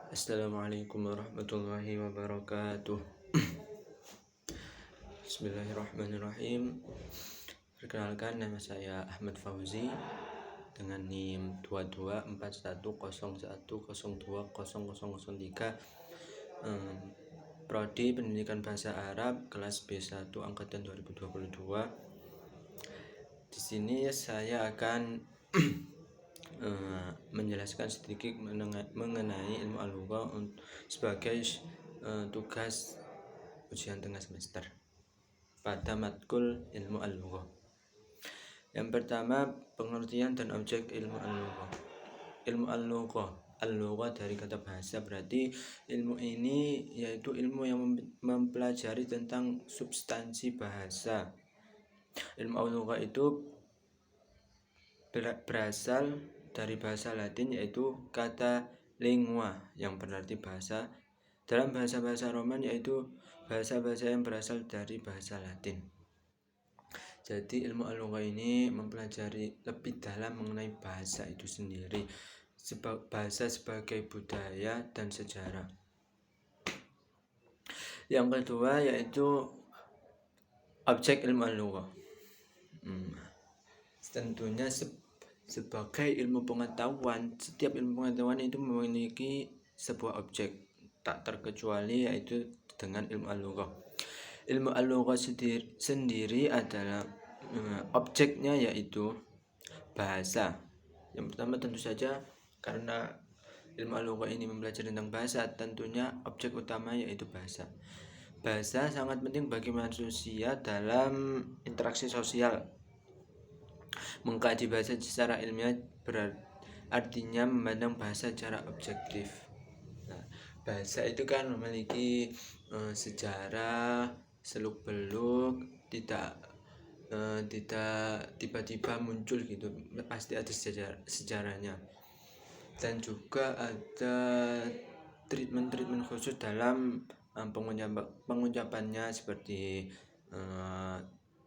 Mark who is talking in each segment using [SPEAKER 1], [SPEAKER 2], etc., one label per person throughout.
[SPEAKER 1] Assalamualaikum warahmatullahi wabarakatuh. Bismillahirrahmanirrahim. Perkenalkan, nama saya Ahmad Fauzi dengan NIM 224110102003, Prodi Pendidikan Bahasa Arab kelas B1 angkatan 2022. Di sini saya akan menjelaskan sedikit mengenai ilmu al-lughah sebagai tugas ujian tengah semester pada matkul ilmu al-lughah. Yang pertama, pengertian dan objek ilmu al-lughah. Ilmu al-lughah dari kata bahasa, berarti ilmu ini yaitu ilmu yang mempelajari tentang substansi bahasa. Ilmu al-lughah itu berasal dari bahasa Latin, yaitu kata lingua yang berarti bahasa. Dalam bahasa-bahasa Roman, yaitu bahasa-bahasa yang berasal dari bahasa Latin. Jadi ilmu al-lughah ini mempelajari lebih dalam mengenai bahasa itu sendiri, bahasa sebagai budaya dan sejarah. Yang kedua yaitu objek ilmu al-lughah. Tentunya sebagai ilmu pengetahuan, setiap ilmu pengetahuan itu memiliki sebuah objek, tak terkecuali yaitu dengan ilmu al-lughah. Ilmu al-lughah sendiri adalah objeknya yaitu bahasa. Yang pertama tentu saja karena ilmu al-lughah ini mempelajari tentang bahasa, tentunya objek utama yaitu bahasa. Bahasa sangat penting bagi manusia dalam interaksi sosial. Mengkaji bahasa secara ilmiah artinya memandang bahasa secara objektif. Nah, bahasa itu kan memiliki sejarah, seluk-beluk, tidak tiba-tiba muncul gitu, pasti ada sejarahnya. Dan juga ada treatment khusus dalam pengucapannya, seperti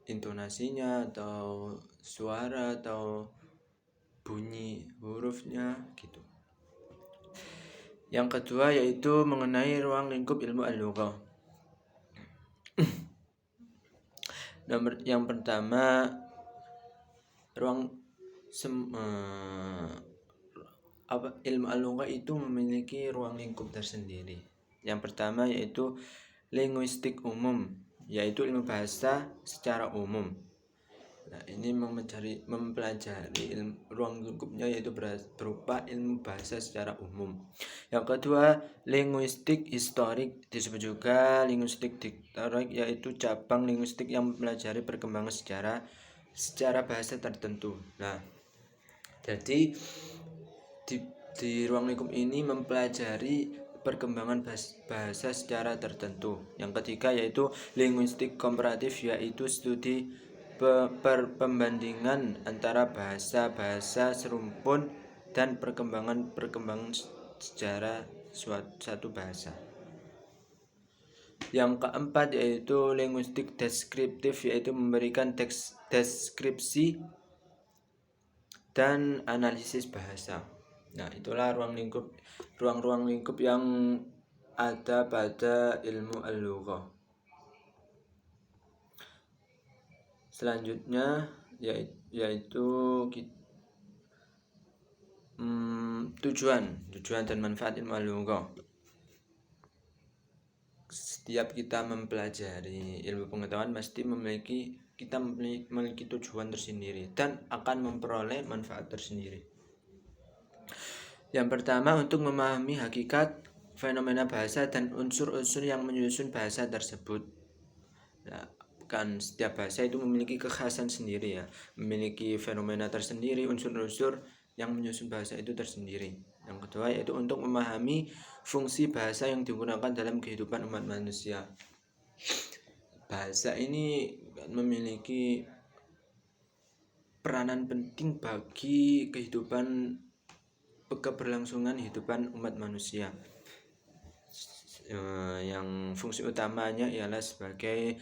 [SPEAKER 1] intonasinya atau suara atau bunyi hurufnya gitu. Yang kedua yaitu mengenai ruang lingkup ilmu al-lughah. Yang pertama, ilmu al-lughah itu memiliki ruang lingkup tersendiri. Yang pertama yaitu linguistik umum, yaitu ilmu bahasa secara umum. Nah, ini mempelajari ruang lingkupnya yaitu berupa ilmu bahasa secara umum. Yang kedua, linguistik historik, disebut juga linguistik historik, yaitu cabang linguistik yang mempelajari perkembangan secara bahasa tertentu. Nah, jadi di ruang lingkup ini mempelajari perkembangan bahasa secara tertentu. Yang ketiga yaitu linguistik komparatif, yaitu studi pembandingan antara bahasa-bahasa serumpun dan perkembangan sejarah suatu bahasa. Yang keempat yaitu linguistik deskriptif, yaitu memberikan deskripsi dan analisis bahasa. Nah, itulah ruang-ruang lingkup yang ada pada ilmu al-lughah. Selanjutnya yaitu tujuan dan manfaat ilmu al-lughah. Setiap kita mempelajari ilmu pengetahuan pasti kita memiliki tujuan tersendiri dan akan memperoleh manfaat tersendiri. Yang pertama, untuk memahami hakikat fenomena bahasa dan unsur-unsur yang menyusun bahasa tersebut. Nah, kan setiap bahasa itu memiliki kekhasan sendiri ya, memiliki fenomena tersendiri, unsur-unsur yang menyusun bahasa itu tersendiri. Yang kedua yaitu untuk memahami fungsi bahasa yang digunakan dalam kehidupan umat manusia. Bahasa ini memiliki peranan penting bagi keberlangsungan kehidupan umat manusia. Yang fungsi utamanya ialah sebagai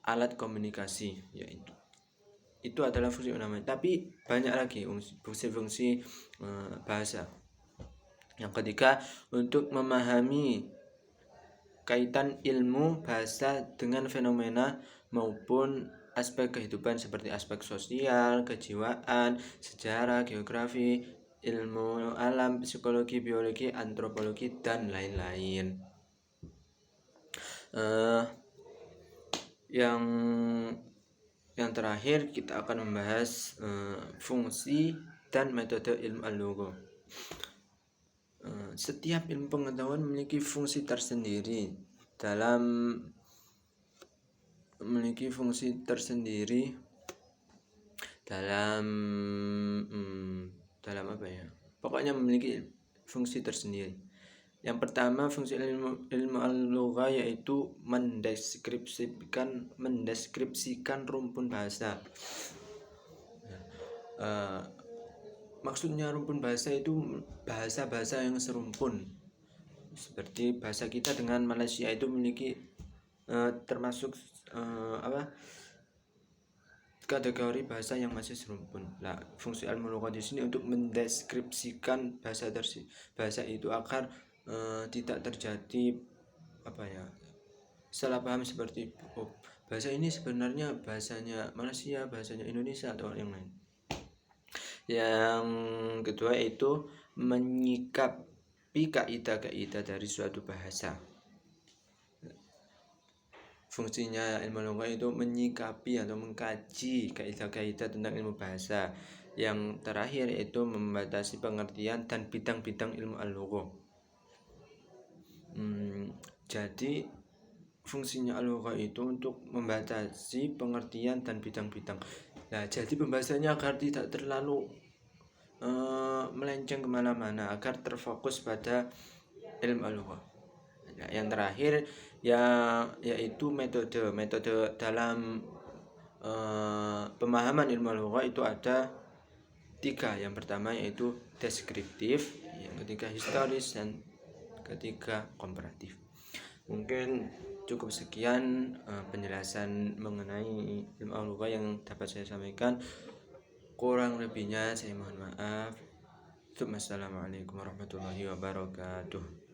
[SPEAKER 1] alat komunikasi, yaitu itu adalah fungsi utama. Tapi banyak lagi fungsi-fungsi bahasa. Yang ketiga, untuk memahami kaitan ilmu bahasa dengan fenomena maupun aspek kehidupan seperti aspek sosial, kejiwaan, sejarah, geografi, ilmu alam, psikologi, biologi, antropologi, dan lain-lain. Yang terakhir kita akan membahas fungsi dan metode ilmu al-lugha. Setiap ilmu pengetahuan memiliki fungsi tersendiri dalam apa ya? Pokoknya memiliki fungsi tersendiri. Yang pertama, fungsi ilmu al-lugha yaitu mendeskripsikan rumpun bahasa. Maksudnya rumpun bahasa itu bahasa-bahasa yang serumpun. Seperti bahasa kita dengan Malaysia itu memiliki termasuk kategori bahasa yang masih serumpun. Nah, fungsi ilmu lugha di sini untuk mendeskripsikan bahasa itu agar tidak terjadi salah paham seperti bahasa ini sebenarnya bahasanya Malaysia, bahasanya Indonesia atau yang lain. Yang kedua itu menyikapi kaidah-kaidah dari suatu bahasa. Fungsinya ilmu lugha itu menyikapi atau mengkaji kaidah-kaidah tentang ilmu bahasa. Yang terakhir yaitu membatasi pengertian dan bidang-bidang ilmu al-lugha. Jadi fungsinya al-lugha itu untuk membatasi pengertian dan bidang-bidang. Nah, jadi pembahasannya agar tidak terlalu melenceng kemana-mana, agar terfokus pada ilmu al-lugha. Nah, yang terakhir yaitu metode dalam pemahaman ilmu al-lugha itu ada 3. Yang pertama yaitu deskriptif, yang ketiga historis, dan ketiga komparatif. Mungkin cukup sekian penjelasan mengenai ilmu al-lugha yang dapat saya sampaikan. Kurang lebihnya saya mohon maaf. Assalamualaikum warahmatullahi wabarakatuh.